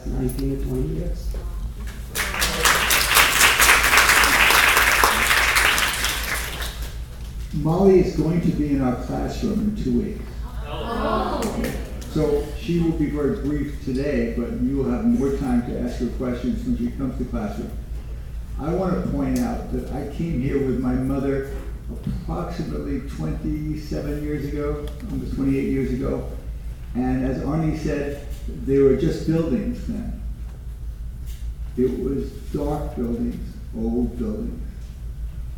last 19 to 20 years. Molly is going to be in our classroom in 2 weeks. So she will be very brief today, but you will have more time to ask her questions when she comes to classroom. I want to point out that I came here with my mother approximately 27 years ago, almost 28 years ago. And as Arnie said, they were just buildings then. It was dark buildings, old buildings.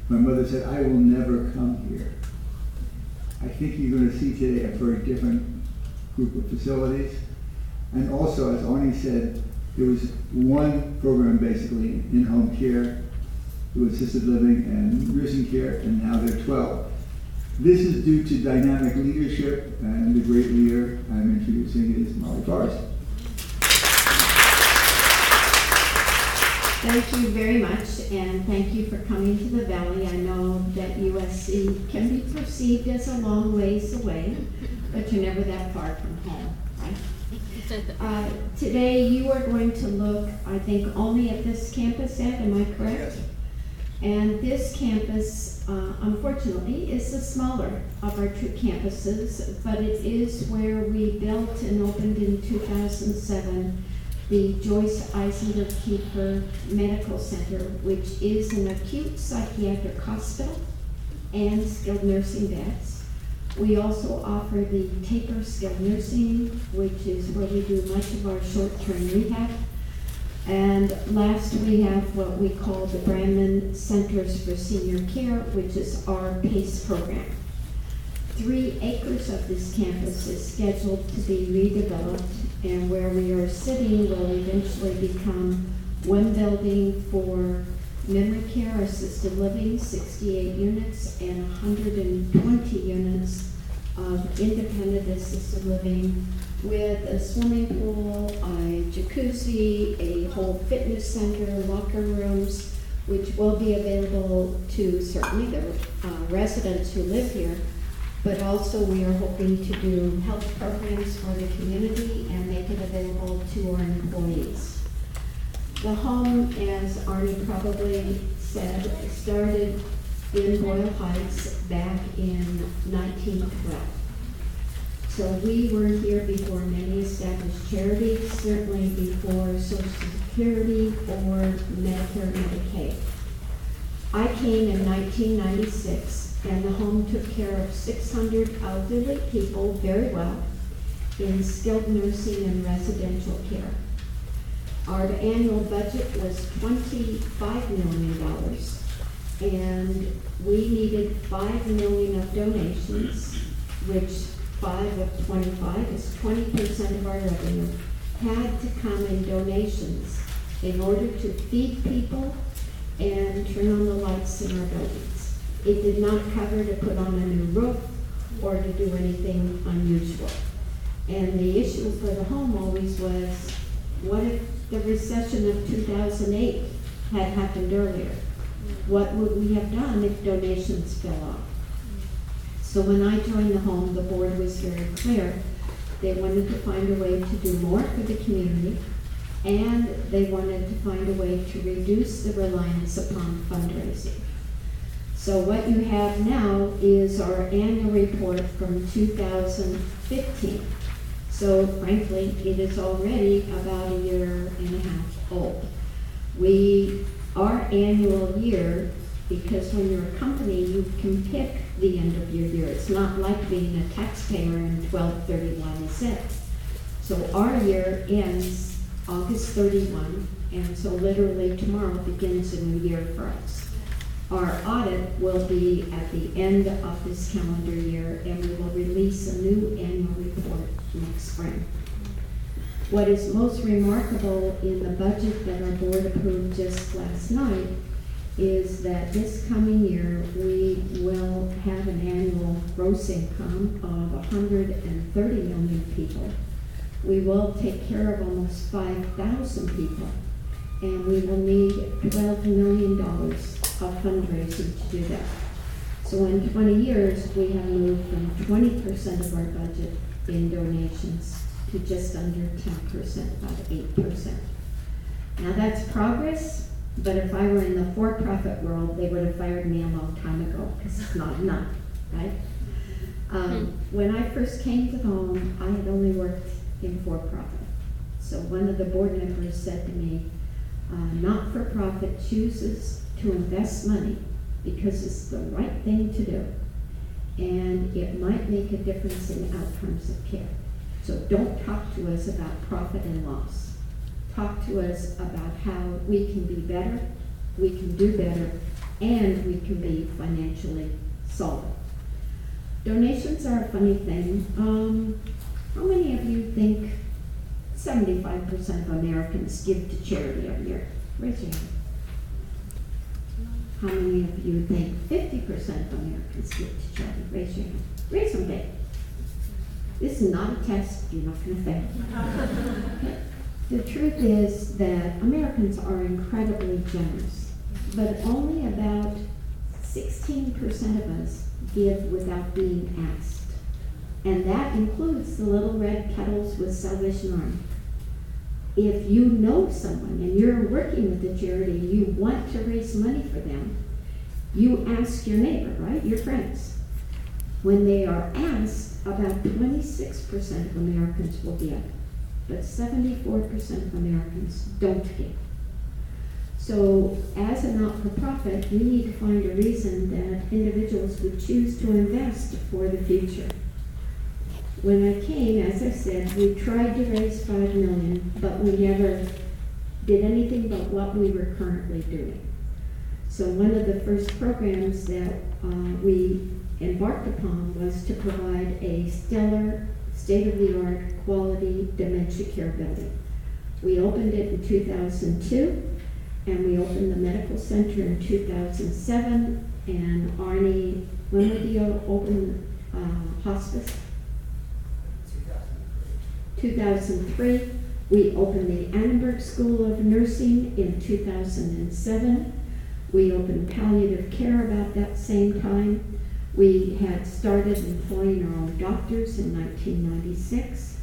My mother said, I will never come here. I think you're going to see today a very different group of facilities. And also, as Arnie said, there was one program basically, in-home care, assisted living and nursing care, and now there are 12. This is due to dynamic leadership, and the great leader I'm introducing is Molly Forrest. Thank you very much, and thank you for coming to the Valley. I know that USC can be perceived as a long ways away, but you're never that far from home, right? Today you are going to look, I think, only at this campus, Ed, am I correct? Yes. And this campus, unfortunately, is the smaller of our two campuses, but it is where we built and opened in 2007 the Joyce Eisinger Kiefer Medical Center, which is an acute psychiatric hospital and skilled nursing beds. We also offer the Taper Skilled Nursing, which is where we do much of our short-term rehab. And last, we have what we call the Brandman Centers for Senior Care, which is our PACE program. 3 acres of this campus is scheduled to be redeveloped, and where we are sitting will eventually become one building for memory care, assisted living, 68 units, and 120 units of independent assisted living with a swimming pool, a jacuzzi, a whole fitness center, locker rooms, which will be available to certainly the residents who live here, but also we are hoping to do health programs for the community and make it available to our employees. The home, as Arnie probably said, started in Boyle Heights back in 1912. So we were here before many established charities, certainly before Social Security or Medicare, Medicaid. I came in 1996, and the home took care of 600 elderly people very well in skilled nursing and residential care. Our annual budget was $25 million, and we needed $5 million of donations, which 5 of 25 is 20% of our revenue, had to come in donations in order to feed people and turn on the lights in our buildings. It did not cover to put on a new roof or to do anything unusual. And the issue for the home always was, what if the recession of 2008 had happened earlier? What would we have done if donations fell off? So when I joined the home, the board was very clear. They wanted to find a way to do more for the community, and they wanted to find a way to reduce the reliance upon fundraising. So what you have now is our annual report from 2015. So frankly, it is already about a year and a half old. Our annual year, because when you're a company, you can pick the end of your year. It's not like being a taxpayer and 12/31 is it. So our year ends August 31, and so literally tomorrow begins a new year for us. Our audit will be at the end of this calendar year, and we will release a new annual report next spring. What is most remarkable in the budget that our board approved just last night is that this coming year we will have an annual gross income of 130 million people. We will take care of almost 5,000 people, and we will need $12 million of fundraising to do that. So in 20 years, we have moved from 20% of our budget in donations to just under 10%, about 8%. Now that's progress, but if I were in the for-profit world, they would have fired me a long time ago, because it's not enough, right? When I first came to the home, I had only worked in for-profit. So one of the board members said to me, not-for-profit chooses to invest money because it's the right thing to do, and it might make a difference in outcomes of care. So don't talk to us about profit and loss. Talk to us about how we can be better, we can do better, and we can be financially solid. Donations are a funny thing. How many of you think 75% of Americans give to charity every year? Raise your hand. How many of you think 50% of Americans give to charity? Raise your hand. Raise them big. This is not a test. You're not going to fail. Okay. The truth is that Americans are incredibly generous, but only about 16% of us give without being asked. And that includes the little red kettles with Salvation Army. If you know someone and you're working with a charity, you want to raise money for them, you ask your neighbor, right? Your friends. When they are asked, about 26% of Americans will give, but 74% of Americans don't give. So as a not-for-profit, we need to find a reason that individuals would choose to invest for the future. When I came, as I said, we tried to raise $5 million, but we never did anything but what we were currently doing. So one of the first programs that we embarked upon was to provide a stellar, state-of-the-art, quality dementia care building. We opened it in 2002, and we opened the medical center in 2007, and Arnie, when did you open hospice? 2003. We opened the Annenberg School of Nursing in 2007. We opened palliative care about that same time. We had started employing our own doctors in 1996.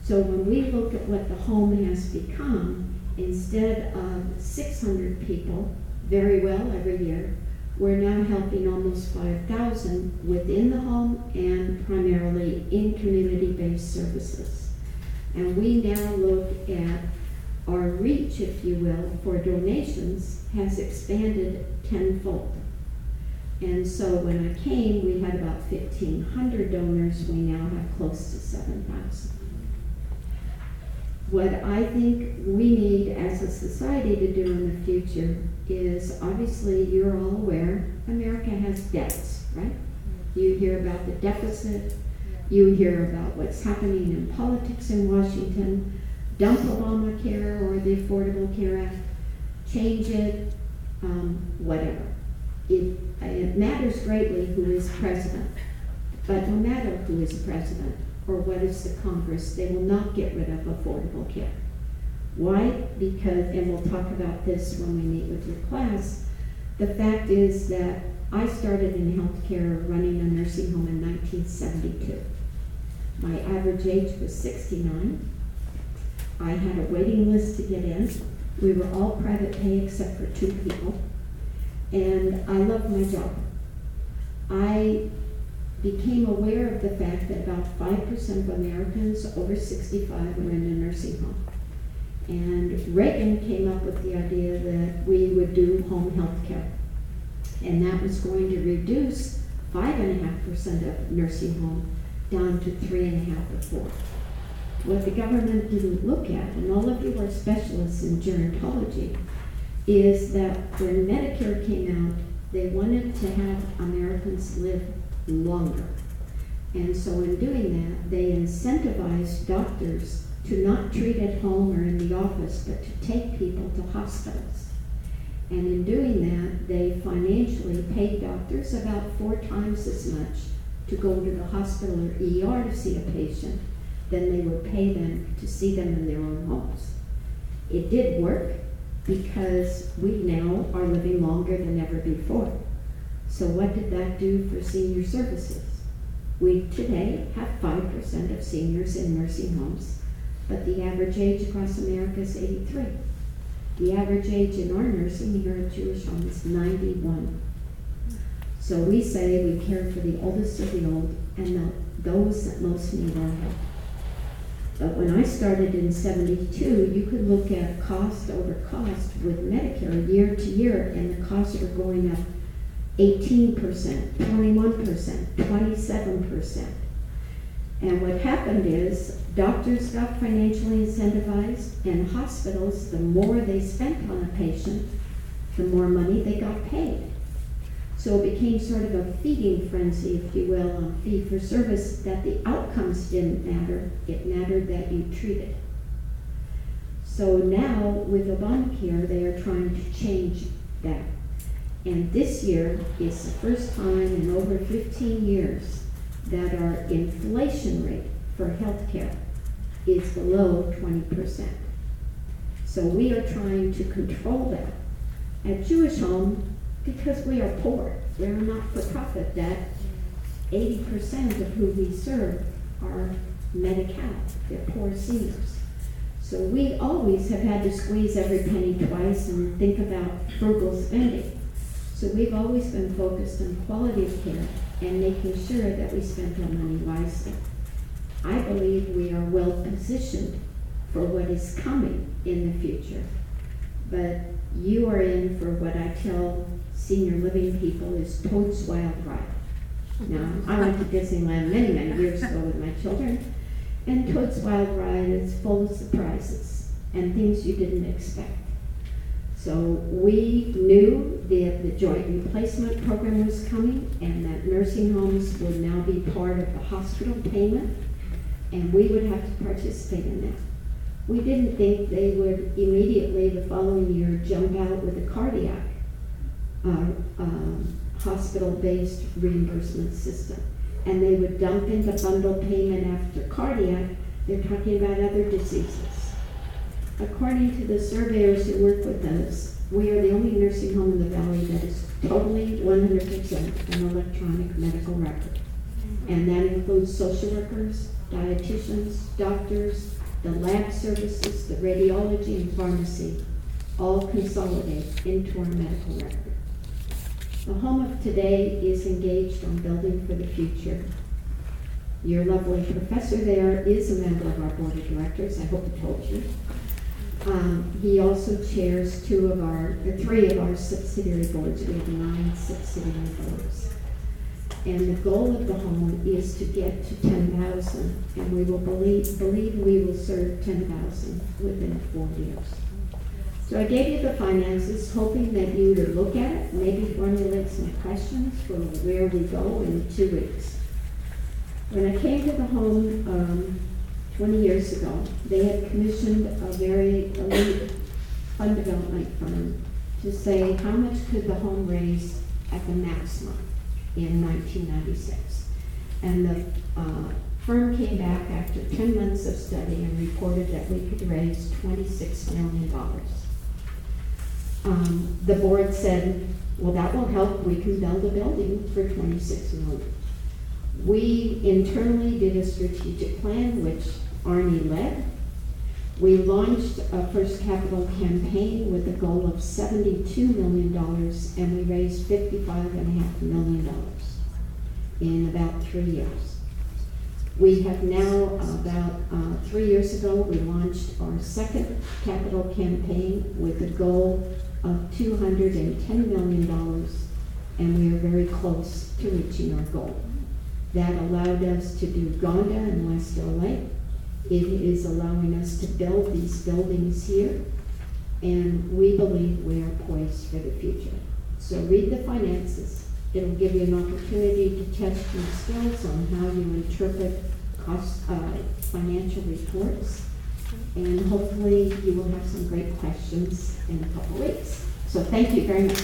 So when we look at what the home has become, instead of 600 people very well every year, we're now helping almost 5,000 within the home and primarily in community-based services. And we now look at our reach, if you will, for donations has expanded tenfold. And so when I came, we had about 1,500 donors. We now have close to 7,000. What I think we need as a society to do in the future is, obviously you're all aware, America has debts, right? You hear about the deficit, you hear about what's happening in politics in Washington. Dump Obamacare or the Affordable Care Act, change it, whatever. It matters greatly who is president, but no matter who is president or what is the Congress, they will not get rid of affordable care. Why? Because, and we'll talk about this when we meet with your class, the fact is that I started in healthcare running a nursing home in 1972. My average age was 69. I had a waiting list to get in. We were all private pay except for 2 people. And I loved my job. I became aware of the fact that about 5% of Americans over 65 were in a nursing home. And Reagan came up with the idea that we would do home health care. And that was going to reduce 5.5% of nursing home down to 3.5 or 4. What the government didn't look at, and all of you are specialists in gerontology, is that when Medicare came out, they wanted to have Americans live longer. And so in doing that, they incentivized doctors to not treat at home or in the office, but to take people to hospitals. And in doing that, they financially paid doctors about 4 times as much to go to the hospital or ER to see a patient than they would pay them to see them in their own homes. It did work because we now are living longer than ever before. So what did that do for senior services? We today have 5% of seniors in nursing homes, but the average age across America is 83. The average age in our nursing here at Jewish Home is 91. So we say we care for the oldest of the old and those that most need our help. But when I started in 72, you could look at cost over cost with Medicare year to year, and the costs are going up 18%, 21%, 27%. And what happened is doctors got financially incentivized, and hospitals, the more they spent on a patient, the more money they got paid. So it became sort of a feeding frenzy, if you will, on fee-for-service, that the outcomes didn't matter. It mattered that you treated. So now, with Obamacare, they are trying to change that. And this year is the first time in over 15 years that our inflation rate for healthcare is below 20%. So we are trying to control that. At Jewish Home, because we are poor, we're not for profit, that 80% of who we serve are Medi-Cal, they're poor seniors. So we always have had to squeeze every penny twice and think about frugal spending. So we've always been focused on quality of care and making sure that we spend our money wisely. I believe we are well positioned for what is coming in the future. But you are in for what I tell senior living people is Toad's Wild Ride. Now, I went to Disneyland many, many years ago with my children, and Toad's Wild Ride is full of surprises and things you didn't expect. So we knew the joint replacement program was coming and that nursing homes would now be part of the hospital payment, and we would have to participate in that. We didn't think they would immediately the following year jump out with a cardiac hospital-based reimbursement system. And they would dump into bundle payment after cardiac. They're talking about other diseases. According to the surveyors who work with us, we are the only nursing home in the valley that is totally 100% an electronic medical record. And that includes social workers, dietitians, doctors, the lab services, the radiology and pharmacy, all consolidate into our medical record. The home of today is engaged on building for the future. Your lovely professor there is a member of our board of directors, I hope I told you. He also chairs three of our subsidiary boards. We have 9 subsidiary boards. And the goal of the home is to get to 10,000, and we will believe we will serve 10,000 within 4 years. So I gave you the finances, hoping that you would look at it, maybe formulate some questions for where we go in 2 weeks. When I came to the home 20 years ago, they had commissioned a very elite fund development firm to say how much could the home raise at the maximum in 1996. And the firm came back after 10 months of study and reported that we could raise $26 million. The board said, well, that will help. We can build a building for $26 million. We internally did a strategic plan, which Arnie led. We launched a first capital campaign with a goal of $72 million, and we raised $55.5 million in about 3 years. We have now, about 3 years ago, we launched our second capital campaign with a goal of $210 million, and we are very close to reaching our goal. That allowed us to do Gonda and West LA. It is allowing us to build these buildings here, and we believe we are poised for the future. So read the finances. It'll give you an opportunity to test your skills on how you interpret financial reports, and hopefully you will have some great questions in a couple weeks. So thank you very much.